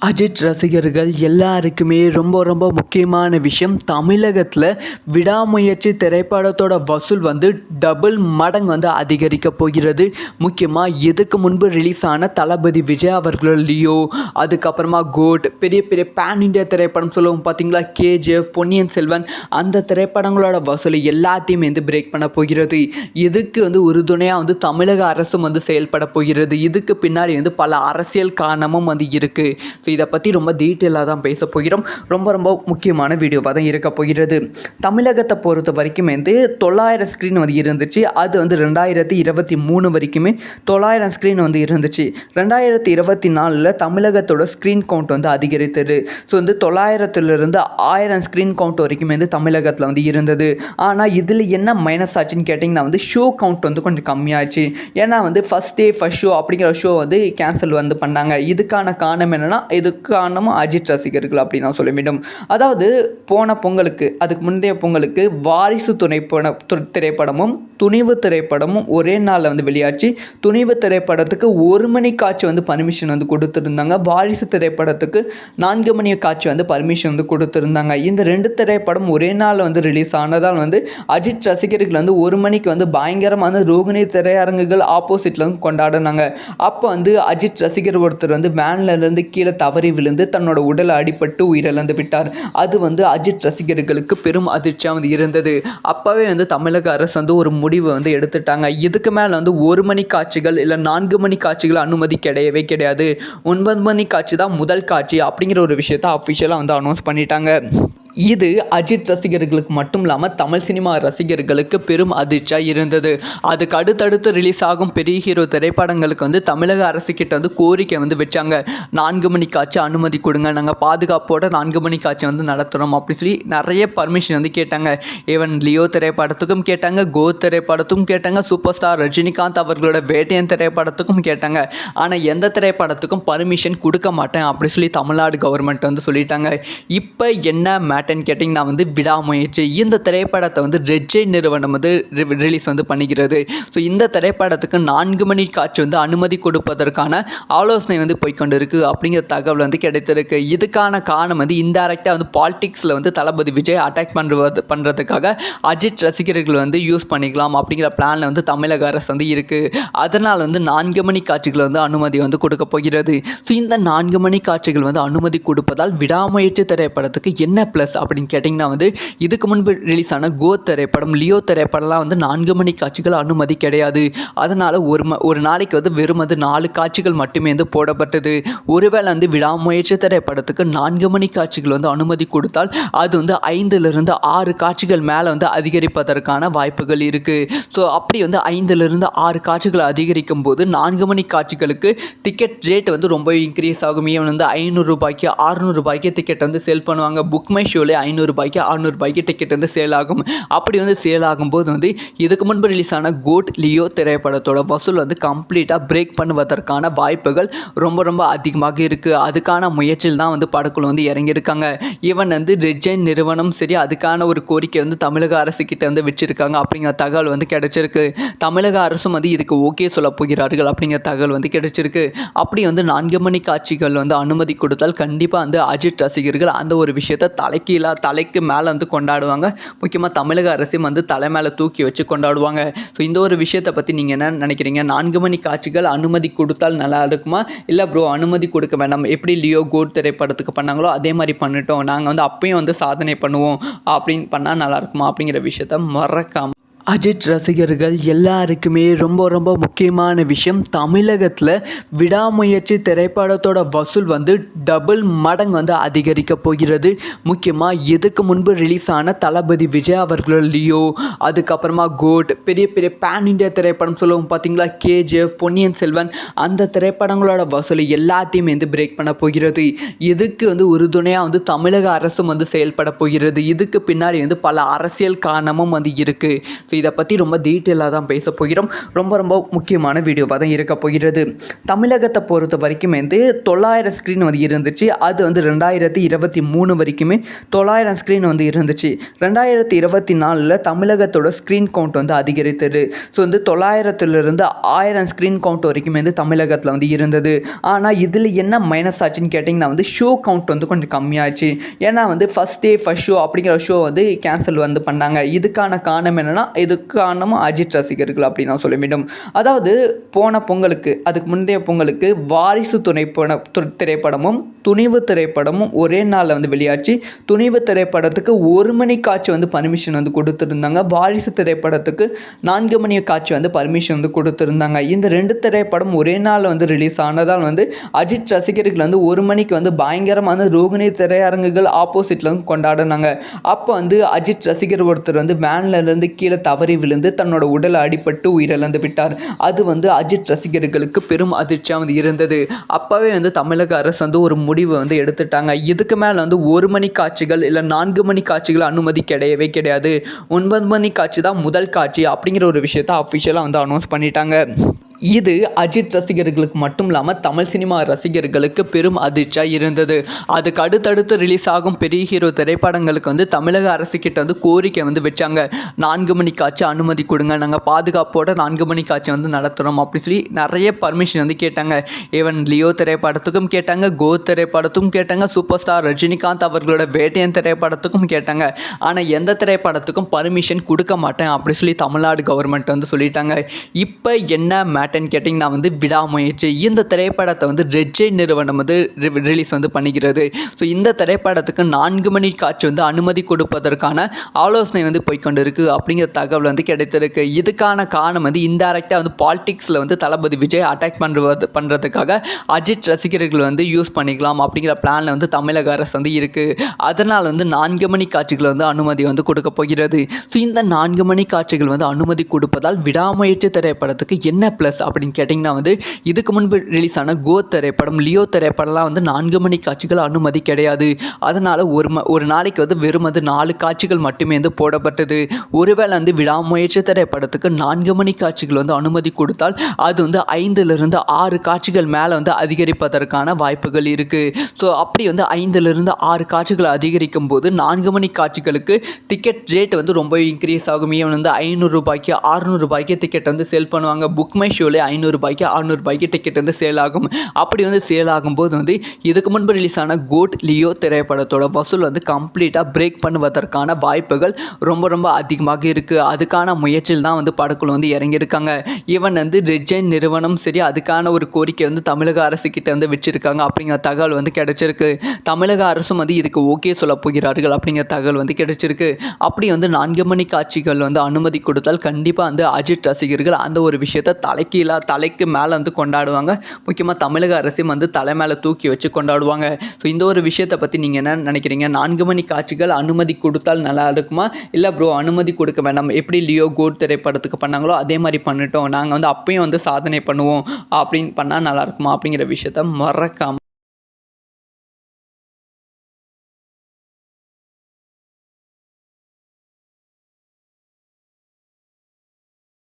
அஜித் ரசிகர்கள் எல்லாருக்குமே ரொம்ப ரொம்ப முக்கியமான விஷயம், தமிழகத்தில் விடாமுயற்சி திரைப்படத்தோட வசூல் டபுள் மடங்கு அதிகரிக்க போகிறது. முக்கியமாக இதுக்கு முன்பு ரிலீஸ் ஆன தளபதி விஜய் அவர்களோட லியோ, அதுக்கப்புறமா கோட், பெரிய பெரிய பேன் இண்டியா திரைப்படம் சொல்லுவோம் பார்த்தீங்களா, கேஜிஎஃப், பொன்னியின் செல்வன், அந்த திரைப்படங்களோட வசூல் எல்லாத்தையுமே பிரேக் பண்ண போகிறது. இதுக்கு உறுதுணையாக தமிழக அரசும் செயல்பட போகிறது. இதுக்கு பின்னாடி பல அரசியல் காரணமும் இருக்குது. ஸோ இதை பற்றி ரொம்ப டீட்டெயிலாக தான் பேச போகிறோம். ரொம்ப ரொம்ப முக்கியமான வீடியோவாக தான் இருக்க போகிறது. தமிழகத்தை பொறுத்த வரைக்கும் 900 ஸ்க்ரீன் இருந்துச்சு. அது 2023 வரைக்குமே 900 ஸ்க்ரீன் இருந்துச்சு. 2024 தமிழகத்தோட ஸ்க்ரீன் கவுண்ட் அதிகரித்தது. ஸோ 900லிருந்து 1000 ஸ்க்ரீன் கவுண்ட் வரைக்கும் தமிழகத்தில் இருந்தது. ஆனால் இதில் என்ன மைனஸ் ஆச்சுன்னு கேட்டிங்கன்னா ஷோ கவுண்ட் கொஞ்சம் கம்மியாச்சு. ஏன்னா ஃபஸ்ட் டே ஃபஸ்ட் ஷோ அப்படிங்கிற ஷோ கேன்சல் பண்ணாங்க. இதுக்கான காரணம் என்னென்னா, இதுக்கு காரணமும் அஜித் ரசிகர்கள் அப்படின்னு தான் சொல்ல வேண்டும். அதாவது போன பொங்கலுக்கு, அதுக்கு முந்தைய பொங்கலுக்கு வாரிசு திரைப்படமும் துணிவு திரைப்படமும் ஒரே நாளில் வெளியாச்சு. துணிவு திரைப்படத்துக்கு 1 மணி காட்சி பர்மிஷன் கொடுத்துருந்தாங்க. வாரிசு திரைப்படத்துக்கு 4 மணி காட்சி பர்மிஷன் கொடுத்துருந்தாங்க. இந்த 2 திரைப்படம் ஒரே நாளில் ரிலீஸ் ஆனதால் அஜித் ரசிகர்கள் 1 மணிக்கு பயங்கரமான ரோகிணி திரையரங்குகள் ஆப்போசிட்டில் கொண்டாடினாங்க. அப்போ அஜித் ரசிகர் ஒருத்தர் வேன்ல இருந்து கீழே தவறி விழுந்து தன்னோட உடலை அடிபட்டு உயிரிழந்து விட்டார். அது அஜித் ரசிகர்களுக்கு பெரும் அதிர்ச்சியாக இருந்தது. அப்போவே தமிழக அரசு ஒரு முடிவு எடுத்துட்டாங்க. இதுக்கு மேலே 1 மணி காட்சிகள் இல்லை 4 மணி காட்சிகள் அனுமதி கிடையவே கிடையாது. 9 மணி காட்சி தான் முதல் காட்சி அப்படிங்கிற ஒரு விஷயத்தை அஃபிஷியலாக அனௌன்ஸ் பண்ணிட்டாங்க. இது அஜித் ரசிகர்களுக்கு மட்டும் இல்லாமல் தமிழ் சினிமா ரசிகர்களுக்கு பெரும் அதிர்ச்சியாக இருந்தது. அதுக்கு அடுத்தடுத்து ரிலீஸ் ஆகும் பெரிய ஹீரோ திரைப்படங்களுக்கு தமிழக அரசுக்கிட்ட கோரிக்கை வச்சாங்க. 4 மணி காட்சி அனுமதி கொடுங்க, நாங்கள் பாதுகாப்போட 4 மணி காட்சி நடத்துகிறோம் அப்படி சொல்லி நிறைய பர்மிஷன் கேட்டாங்க. ஈவன் லியோ திரைப்படத்துக்கும் கேட்டாங்க, கோ திரைப்படத்துக்கும் கேட்டாங்க, சூப்பர் ஸ்டார் ரஜினிகாந்த் அவர்களோட வேட்டையன் திரைப்படத்துக்கும் கேட்டாங்க. ஆனால் எந்த திரைப்படத்துக்கும் பர்மிஷன் கொடுக்க மாட்டேன் அப்படி சொல்லி தமிழ்நாடு கவர்மெண்ட் சொல்லிட்டாங்க. இப்போ என்ன கேட்டிங்கன்னா விடாமுயற்சி இந்த திரைப்படத்தை ரெட் ஜெயின் நிறுவனம் ரிலீஸ் பண்ணிக்கிறது. ஸோ இந்த திரைப்படத்துக்கு 4 மணி காட்சி அனுமதி கொடுப்பதற்கான ஆலோசனை போய்கொண்டிருக்கு அப்படிங்கிற தகவல் கிடைத்திருக்கு. இதுக்கான காரணம் இன்டைரக்டாக பாலிடிக்ஸில் தளபதி விஜய் அட்டாக் பண்ணுறதுக்காக அஜித் ரசிகர்கள் யூஸ் பண்ணிக்கலாம் அப்படிங்கிற பிளானில் தமிழக அரசு இருக்குது. அதனால் 4 மணி காட்சிகள் அனுமதி கொடுக்க போகிறது. ஸோ இந்த 4 மணி காட்சிகள் அனுமதி கொடுப்பதால் விடாமுயற்சி திரைப்படத்துக்கு என்ன ப்ளஸ் அப்படின்னு கேட்டிங்கன்னா இதுக்கு முன்பு ரிலீஸ் ஆன கோ திரைப்படம், லியோ திரைப்படம்லாம் 4 மணி காட்சிகள் அனுமதி கிடையாது. அதனால் ஒரு நாளைக்கு வெறும் 4 காட்சிகள் மட்டுமே போடப்பட்டது. ஒருவேளை விடாமுயற்சி திரைப்படத்துக்கு 4 மணி காட்சிகள் அனுமதி கொடுத்தால் அது 5லிருந்து 6 காட்சிகள் மேலே அதிகரிப்பதற்கான வாய்ப்புகள் இருக்குது. ஸோ அப்படி 5லிருந்து 6 காட்சிகள் அதிகரிக்கும் போது 4 மணி காட்சிகளுக்கு டிக்கெட் ரேட் ரொம்ப இன்க்ரீஸ் ஆகும். ஈவன் 500 ரூபாய்க்கு 600 ரூபாய்க்கு டிக்கெட் சேல் பண்ணுவாங்க. புக் மை ஷோவில் 500 ரூபாய்க்கு 600 ரூபாய்க்கு டிக்கெட் சேல் ஆகும். அப்படி சேல் ஆகும்போது இதுக்கு முன்பு ரிலீஸ் ஆன கோட், லியோ திரைப்படத்தோட வசூல் கம்ப்ளீட்டாக பிரேக் பண்ணுவதற்கான வாய்ப்புகள் ரொம்ப ரொம்ப அதிகமாக இருக்குது. அதுக்கான முயற்சியில் தான் படக்குழு இறங்கியிருக்காங்க. ஈவன் ரெட் ஜெயின் நிறுவனம் சரி, அதுக்கான ஒரு கோரிக்கை தமிழக அரசு கிட்ட வச்சிருக்காங்க அப்படிங்கிற தகவல் கிடைச்சிருக்கு. தமிழக அரசும் இதுக்கு ஓகே சொல்ல போகிறார்கள் அப்படிங்கிற தகவல் கிடைச்சிருக்கு. அப்படி 4 மணி காட்சிகள் அனுமதி கொடுத்தால் கண்டிப்பாக அஜித் ரசிகர்கள் அந்த ஒரு விஷயத்தை தலைக்கு மேலே கொண்டாடுவாங்க. முக்கியமாக தமிழக அரசையும் தலை மேலே தூக்கி வச்சு கொண்டாடுவாங்க. ஸோ இந்த ஒரு விஷயத்தை பற்றி நீங்கள் என்ன நினைக்கிறீங்க? 4 மணி காட்சிகள் அனுமதி கொடுத்தால் நல்லா இருக்குமா, இல்லை ப்ரோ அனுமதி கொடுக்க வேண்டாம், எப்படி லியோ கோட் திரைப்படத்துக்கு பண்ணாங்களோ அதே மாதிரி பண்ணிட்டோம், நாங்கள் அப்பயும் சாதனை பண்ணுவோம் அப்படின்னு பண்ணால் நல்லா இருக்குமா அப்படிங்கிற விஷயத்த மறக்காம. அஜித் ரசிகர்கள் எல்லாருக்குமே ரொம்ப ரொம்ப முக்கியமான விஷயம், தமிழகத்தில் விடாமுயற்சி திரைப்படத்தோட வசூல் டபுள் மடங்கு அதிகரிக்க போகிறது. முக்கியமாக இதுக்கு முன்பு ரிலீஸ் ஆன தளபதி விஜய் அவர்களோட லியோ, அதுக்கப்புறமா கோட், பெரிய பெரிய பேன் இண்டியா திரைப்படம் சொல்லுவோம் பார்த்தீங்களா, கேஜிஎஃப், பொன்னியின் செல்வன், அந்த திரைப்படங்களோட வசூல் எல்லாத்தையுமே பிரேக் பண்ண போகிறது. இதுக்கு உறுதுணையாக தமிழக அரசும் செயல்பட போகிறது. இதுக்கு பின்னாடி பல அரசியல் காரணமும் இருக்குது. இதை பற்றி ரொம்ப டீட்டெயிலாக தான் பேச போகிறோம். ரொம்ப ரொம்ப முக்கியமான வீடியோவாக தான் இருக்க போகிறது. தமிழகத்தை பொறுத்த வரைக்கும் வந்து 900 ஸ்க்ரீன் வந்து இருந்துச்சு. அது வந்து 2023 வரைக்குமே 900 ஸ்க்ரீன் வந்து இருந்துச்சு. 2024 தமிழகத்தோட ஸ்க்ரீன் கவுண்ட் வந்து அதிகரித்தது. ஸோ வந்து 900லிருந்து 1000 ஸ்க்ரீன் கவுண்ட் வரைக்கும் வந்து தமிழகத்தில் வந்து இருந்தது. ஆனால் இதில் என்ன மைனஸ் ஆச்சுன்னு கேட்டிங்கன்னா வந்து ஷோ கவுண்ட் வந்து கொஞ்சம் கம்மியாச்சு. ஏன்னா வந்து ஃபஸ்ட் ஷோ அப்படிங்கிற ஷோ வந்து கேன்சல் வந்து பண்ணாங்க. இதுக்கான காரணம் என்னென்னா, இதுக்கு காரணமும் அஜித் ரசிகர்கள் அப்படின்னு தான் சொல்ல வேண்டும். அதாவது போன பொங்கலுக்கு, அதுக்கு முந்தைய பொங்கலுக்கு வாரிசு திரைப்படமும் துணிவு திரைப்படமும் ஒரே நாளில் வந்து வெளியாச்சு. துணிவு திரைப்படத்துக்கு 1 மணி காட்சி வந்து பர்மிஷன் வந்து கொடுத்துருந்தாங்க. வாரிசு திரைப்படத்துக்கு 4 மணி காட்சி வந்து பர்மிஷன் வந்து கொடுத்துருந்தாங்க. இந்த 2 திரைப்படம் ஒரே நாளில் வந்து ரிலீஸ் ஆனதால் வந்து அஜித் ரசிகர்கள் வந்து 1 மணிக்கு வந்து பயங்கரமான ரோகிணி திரையரங்குகள் ஆப்போசிட்டில் வந்து கொண்டாடினாங்க. அப்போ வந்து அஜித் ரசிகர் ஒருத்தர் வந்து வேன்லேருந்து கீழே தவறி விழுந்து தன்னோட உடலை அடிபட்டு உயிரிழந்து விட்டார். அது வந்து அஜித் ரசிகர்களுக்கு பெரும் அதிர்ச்சியாக வந்து இருந்தது. அப்போவே வந்து தமிழக அரசு வந்து ஒரு முடிவு வந்து எடுத்துட்டாங்க. இதுக்கு மேலே வந்து 1 மணி காட்சிகள் இல்லை 4 மணி காட்சிகள் அனுமதி கிடையவே கிடையாது. 9 மணி காட்சி தான் முதல் காட்சி அப்படிங்கிற ஒரு விஷயத்தை அஃபிஷியலாக வந்து அனௌன்ஸ் பண்ணிட்டாங்க. இது அஜித் ரசிகர்களுக்கு மட்டும் இல்லாமல் தமிழ் சினிமா ரசிகர்களுக்கு பெரும் அதிர்ச்சியாக இருந்தது. அதுக்கு அடுத்தடுத்து ரிலீஸ் ஆகும் பெரிய ஹீரோ திரைப்படங்களுக்கு வந்து தமிழக அரசுக்கிட்ட வந்து கோரிக்கை வந்து வச்சாங்க. 4 மணி காட்சி அனுமதி கொடுங்க, நாங்கள் பாதுகாப்போட 4 மணி காட்சி வந்து நடத்துகிறோம் அப்படின்னு சொல்லி நிறைய பர்மிஷன் வந்து கேட்டாங்க. ஈவன் லியோ திரைப்படத்துக்கும் கேட்டாங்க, கோ திரைப்படத்துக்கும் கேட்டாங்க, சூப்பர் ஸ்டார் ரஜினிகாந்த் அவர்களோட வேட்டையன் திரைப்படத்துக்கும் கேட்டாங்க. ஆனால் எந்த திரைப்படத்துக்கும் பர்மிஷன் கொடுக்க மாட்டேன் அப்படி சொல்லி தமிழ்நாடு கவர்மெண்ட் வந்து சொல்லிட்டாங்க. இப்போ என்ன மேட்டர்னு கேட்டிங்கன்னா வந்து விடாமுயற்சி. இந்த திரைப்படத்தை வந்து ரெட் ஜெயின் நிறுவனம் வந்து ரிலீஸ் வந்து பண்ணிக்கிறது. ஸோ இந்த திரைப்படத்துக்கு 4 மணி காட்சி வந்து அனுமதி கொடுப்பதற்கான ஆலோசனை வந்து போய்கொண்டு இருக்குது அப்படிங்கிற தகவல் வந்து கிடைத்திருக்கு. இதுக்கான காரணம் வந்து இன்டைரக்டாக வந்து பாலிடிக்ஸில் வந்து தளபதி விஜய் அட்டாக் பண்ணுறதுக்காக அஜித் ரசிகர்கள் வந்து யூஸ் பண்ணிக்கலாம் அப்படிங்கிற பிளானில் வந்து தமிழக அரசு வந்து இருக்குது. அதனால் வந்து 4 மணி காட்சிகள் வந்து அனுமதி வந்து கொடுக்க போகிறது. ஸோ இந்த 4 மணி காட்சிகள் வந்து அனுமதி கொடுப்பதால் விடாமுயற்சி திரைப்படத்துக்கு என்ன ப்ளஸ் அப்படின்னு கேட்டிங்கன்னா வந்து இதுக்கு முன்பு ரிலீஸ் ஆன கோ திரைப்படம், லியோ திரைப்படம்லாம் வந்து 4 மணி காட்சிகள் அனுமதி கிடையாது. அதனால் ஒரு நாளைக்கு வந்து வெறும் அது 4 காட்சிகள் மட்டுமே வந்து போடப்பட்டது. ஒருவேளை வந்து விடாமுயற்சி திரைப்படத்துக்கு 4 மணி காட்சிகள் வந்து அனுமதி கொடுத்தால் அது வந்து 5லிருந்து 6 காட்சிகள் மேலே வந்து அதிகரிப்பதற்கான வாய்ப்புகள் இருக்குது. ஸோ அப்படி வந்து 5லிருந்து 6 காட்சிகள் அதிகரிக்கும் போது 4 மணி காட்சிகளுக்கு டிக்கெட் ரேட் வந்து ரொம்ப இன்க்ரீஸ் ஆகும். ஈவன் வந்து 500 ரூபாய்க்கு 600 ரூபாய்க்கு டிக்கெட் வந்து சேல் பண்ணுவாங்க. புக் மை ஷோலே 500 ரூபாய்க்கு 600 ரூபாய்க்கு டிக்கெட் வந்து சேல் ஆகும். அப்படி வந்து சேல் ஆகும்போது வந்து இதுக்கு முன்பு ரிலீஸ் ஆன கோட் லியோ திரைப்படத்தோட வசூல் வந்து கம்ப்ளீட்டாக பிரேக் பண்ணுவதற்கான வாய்ப்புகள் ரொம்ப ரொம்ப அதிகமாக இருக்குது. அதுக்கான முயற்சியில் தான் வந்து படக்குழு வந்து இறங்கியிருக்காங்க. ஈவன் வந்து ரெட் ஜெயின் நிறுவனம் சரி அதுக்கான ஒரு கோரிக்கை வந்து தமிழக அரசு கிட்ட வந்து வச்சிருக்காங்க அப்படிங்கிற தகவல் வந்து கிடைச்சிருக்கு. தமிழக அரசும் வந்து இதுக்கு ஓகே சொல்ல போகிறார்கள் அப்படிங்கிற தகவல் வந்து கிடைச்சிருக்கு. அப்படி வந்து 4 மணி காட்சிகள் வந்து அனுமதி கொடுத்தால் கண்டிப்பாக வந்து அஜித் ரசிகர்கள் அந்த ஒரு விஷயத்தை தலைக்கு மேலே வந்து கொண்டாடுவாங்க. முக்கியமாக தமிழக அரசையும் வந்து தலை மேலே தூக்கி வச்சு கொண்டாடுவாங்க. ஸோ இந்த ஒரு விஷயத்தை பற்றி நீங்கள் என்ன நினைக்கிறீங்க? 4 மணி காட்சிகள் அனுமதி கொடுத்தால் நல்லா இருக்குமா, இல்லை ப்ரோ அனுமதி கொடுக்க வேண்டாம், எப்படி லியோ கோட் திரைப்படத்துக்கு பண்ணாங்களோ அதே மாதிரி பண்ணிட்டோம், நாங்கள் வந்து அப்பயும் வந்து சாதனை பண்ணுவோம் அப்படின்னு பண்ணால் நல்லா இருக்குமா அப்படிங்கிற விஷயத்த மறக்காம